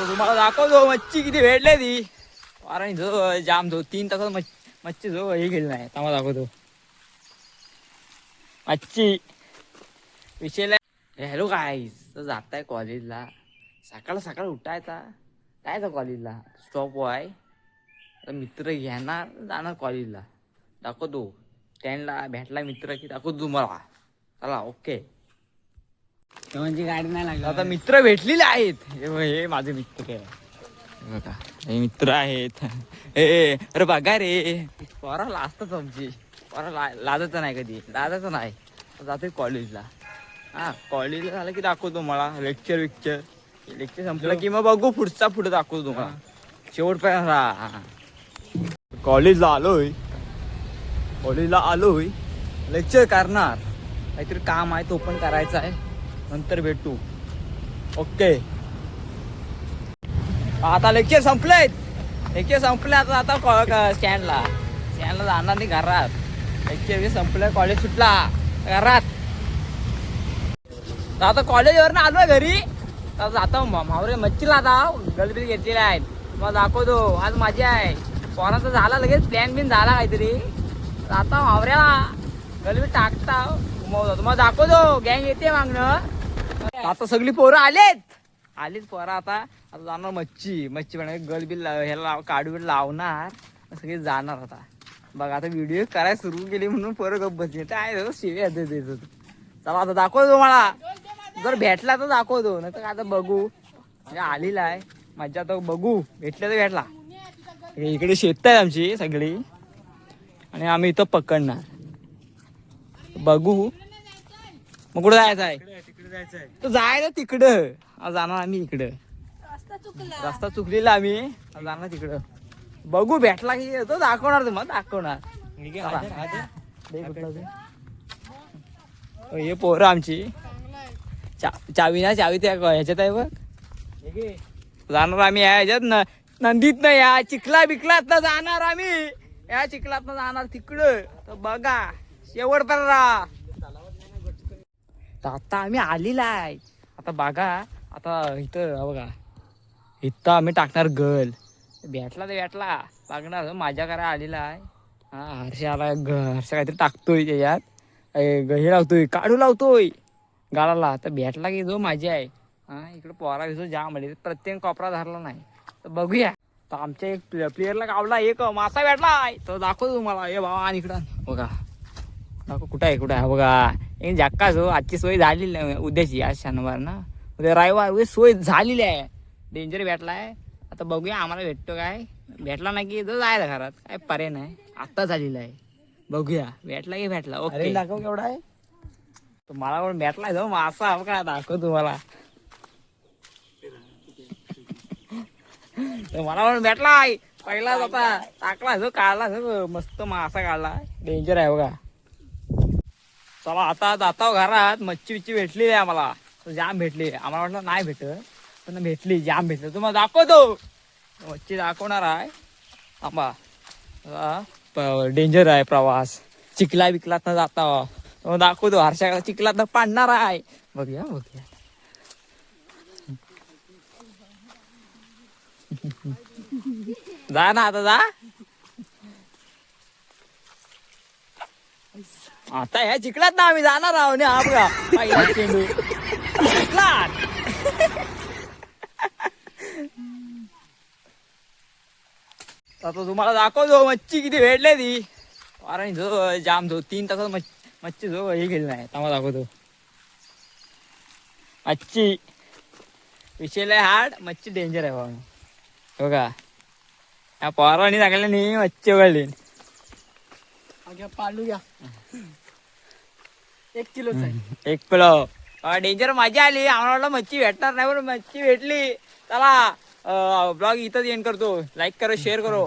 आता तुम्हाला दाखवतो मच्छी किती भेटले ती. कारण जाम 3 तासात मच्छी हे गेली नाही. तुम्हाला दाखवतो मच्छी विषयला. हॅलो गाईस, तर जाताय कॉलेजला. सकाळ सकाळ उठायचा, जायचं कॉलेजला. स्टॉप आहे, तर मित्र घेणार जाणार कॉलेजला. दाखवतो स्टँडला भेटला मित्र की दाखवतो तुम्हाला. चला ओके. म्हणजे गाडी नाही लागली. आता मित्र भेटलेले आहेत. हे माझे मित्र आहे बघा, हे मित्र आहेत. अरे बघा रे, पोरा लाजतात आमची. पोरा लाजायचं नाही, कधी लाजायचं नाही. जातोय कॉलेजला. हा, कॉलेजला झालं की दाखवतो मला लेक्चर संपलं की मग बघू पुढे दाखवतो तुम्हाला. शेवटपर्यंत कॉलेजला आलोय, लेक्चर करणार. काहीतरी काम आहे, तो पण करायचा आहे. नंतर भेटू. ओके. आता लेक्चर संपले. आता स्टँडला जाणार नाही घरात. लेक्चर संपलं, कॉलेज सुटला घरात. आता कॉलेजवरनं आलो घरी. तर जातो मावरे मच्छीला जाव गलबील घेतलेले आहेत. मग दाखवतो आज माझी आहे. पोराचा झाला लगेच प्लॅन बिन झाला काहीतरी. आता मावऱ्याला गलबील टाकता घुमवतो. मग दाखवतो गँग येते मागणं. आता सगळी पोरं आलीच पोरं. आता जाणार मच्छी पण गलबील ह्याला काढू लावणार. सगळे जाणार आता. बघा आता व्हिडिओ करायला सुरू केली म्हणून पोरं गप्प बसली. काय शिव्या देत. चला आता दाखवतो मला. जर भेटला तर दाखवतो, नाही तर आता बघू. म्हणजे आलेला आहे मज्जा, तर बघू. भेटलं तर भेटला. इकडे शेत आहे आमची सगळी आणि आम्ही इथं पकडणार. बघू मग कुठं जायचं आहे. तर जायचं तिकडं. जाणार आम्ही इकडं. रस्ता चुकलेला आम्ही जाणार तिकडं. बघू भेटला की तो दाखवणार. तुम्हाला दाखवणार. हे पोरं आमची. चावी त्या ह्याच्यात आहे बघ. जाणार आम्ही ह्याच्यात नंदीत ना, या चिखला बिकलात ना जाणार आम्ही. या चिखलात ना जाणार तिकडं. तर बघा शेवटपर्यंत. आता आम्ही आलेला आहे. आता बघा, आता इथं बघा, इथं आम्ही टाकणार गल. भेटला तर भेटला बघणार. माझ्या घरा आलेला आहे. हा, हर्ष काहीतरी टाकतोय त्याच्यात. हे लावतोय, काढू लावतोय गाळाला. तर भेटला की जो माझी आहे. हा, इकडे पोरा दिसतो जाम आले. प्रत्येक कोपरा धरला नाही. तर बघूया. तर आमच्या एक प्लेअरला गावला एक मासा भेटलाय. तर दाखवतो तुम्हाला. हे भावा आणि इकडं बघा, दाखव कुठं आहे बघा. एक जक्काच हो. आजची सोय झालेली नाही. उद्याची, आज शनिवार ना, उद्या रविवार. सोय झालेली आहे. डेंजर भेटलाय. आता बघूया आम्हाला भेटतो काय. भेटला नाही की जो जायला घरात. काय पर्याय नाही. आत्ता झालेला आहे. बघूया भेटला की भेटला. ओके. दाखव केवढा आहे. मला पण भेटलाय जो मासा. काय दाखव तुम्हाला. मला पण भेटलाय पहिलाच. आता टाकला जो, काढला जो मस्त मासा काढला. डेंजर आहे बघा. चला आता जाता घरात. मच्छी भेटली आहे आम्हाला. जाम भेटली. आम्हाला वाटलं नाही भेटत, पण भेटली. जाम भेटलं. तुम्हाला दाखवतो. मच्छी दाखवणार आहे. आंबा डेंजर आहे प्रवास. चिखला बिकलात न जाता दाखवतो. हर्षा चिखलात न पाडणार आहे. बघूया. जा ना आता जा. आता ह्या चिखलात ना आम्ही जाणार आहोत. हा बघा पहिला चेंडू चिखलात. आता तुम्हाला दाखवतो मच्छी किती भेटले ती. कारण जाम 3 तासात मच्छी हे गेली नाही. तुम्हाला दाखवतो मच्छी विषयला हार्ड. मच्छी डेंजर आहे बाबा. बघा या पोरांनी सांगितलं नाही मच्छी वळली. पालू घ्या. 1 किलोच आहे. 1 किलो. डेंजर मजा आली. आम्हाला वाटलं मच्छी भेटणार नाही, पण मच्छी भेटली. चला ब्लॉग इथंच एंड करतो. लाईक करो, शेअर करो.